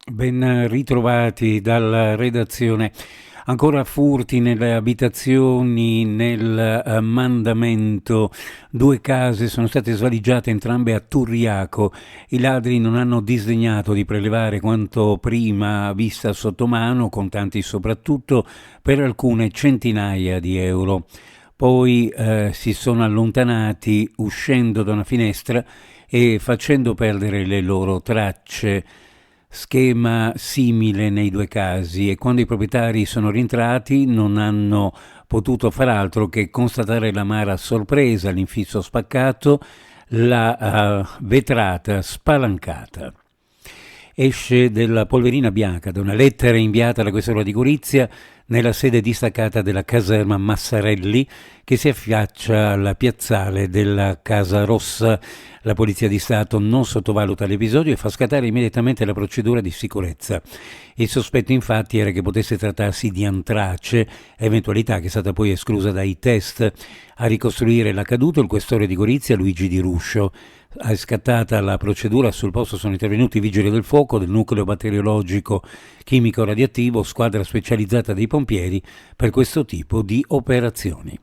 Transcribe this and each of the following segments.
Ben ritrovati dalla redazione. Ancora furti nelle abitazioni, nel mandamento. Due case sono state svaligiate entrambe a Turriaco. I ladri non hanno disdegnato di prelevare quanto prima vista sotto mano, contanti soprattutto, per alcune centinaia di euro. Poi si sono allontanati uscendo da una finestra e facendo perdere le loro tracce. Schema simile nei due casi, e quando i proprietari sono rientrati non hanno potuto far altro che constatare l'amara sorpresa, l'infisso spaccato, la vetrata spalancata. Esce della polverina bianca da una lettera inviata alla questura di Gorizia nella sede distaccata della caserma Massarelli, che si affaccia alla piazzale della Casa Rossa. La Polizia di Stato non sottovaluta l'episodio e fa scattare immediatamente la procedura di sicurezza. Il sospetto infatti era che potesse trattarsi di antrace, eventualità che è stata poi esclusa dai test. A ricostruire l'accaduto il questore di Gorizia Luigi Di Ruscio. È scattata la procedura, sul posto sono intervenuti i vigili del fuoco, del nucleo batteriologico chimico radioattivo, squadra specializzata dei pompieri per questo tipo di operazioni.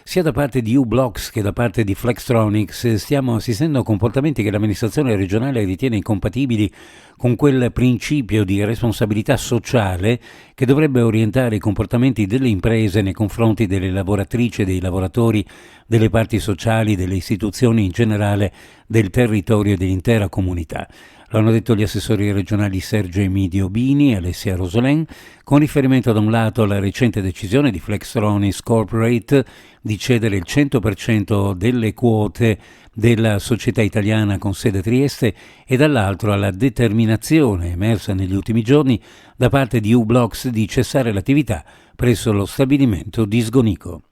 Sia da parte di U-Blocks che da parte di Flextronics stiamo assistendo a comportamenti che l'amministrazione regionale ritiene incompatibili con quel principio di responsabilità sociale che dovrebbe orientare i comportamenti delle imprese nei confronti delle lavoratrici e dei lavoratori, delle parti sociali, delle istituzioni in generale, del territorio e dell'intera comunità. Lo hanno detto gli assessori regionali Sergio Emidio Bini e Alessia Rosolin, con riferimento da un lato alla recente decisione di Flextronics Corporate di cedere il 100% delle quote della società italiana con sede a Trieste e dall'altro alla determinazione emersa negli ultimi giorni da parte di U-Blocks di cessare l'attività presso lo stabilimento di Sgonico.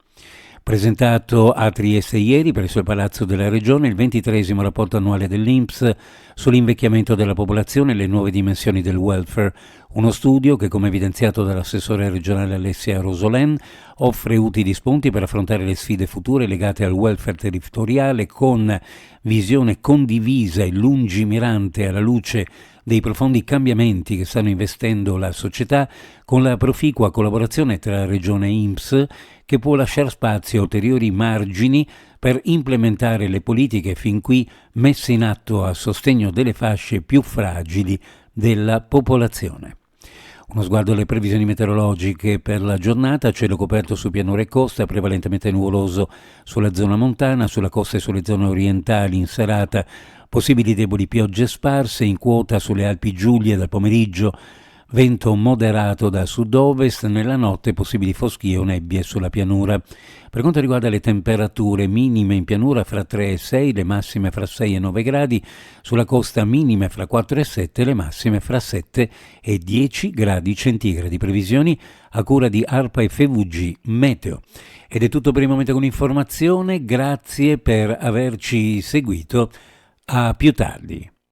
Presentato a Trieste ieri presso il Palazzo della Regione il 23° rapporto annuale dell'INPS sull'invecchiamento della popolazione e le nuove dimensioni del welfare, uno studio che, come evidenziato dall'assessore regionale Alessia Rosolin, offre utili spunti per affrontare le sfide future legate al welfare territoriale con visione condivisa e lungimirante alla luce dei profondi cambiamenti che stanno investendo la società, con la proficua collaborazione tra Regione e INPS, che può lasciare spazio a ulteriori margini per implementare le politiche fin qui messe in atto a sostegno delle fasce più fragili della popolazione. Uno sguardo alle previsioni meteorologiche per la giornata: cielo coperto su pianura e costa, prevalentemente nuvoloso sulla zona montana, sulla costa e sulle zone orientali in serata possibili deboli piogge sparse, in quota sulle Alpi Giulie dal pomeriggio, vento moderato da sud-ovest, nella notte possibili foschie o nebbie sulla pianura. Per quanto riguarda le temperature, minime in pianura fra 3 e 6, le massime fra 6 e 9 gradi, sulla costa minime fra 4 e 7, le massime fra 7 e 10 gradi centigradi. Previsioni a cura di ARPA e FVG Meteo. Ed è tutto per il momento con informazione, grazie per averci seguito, a più tardi.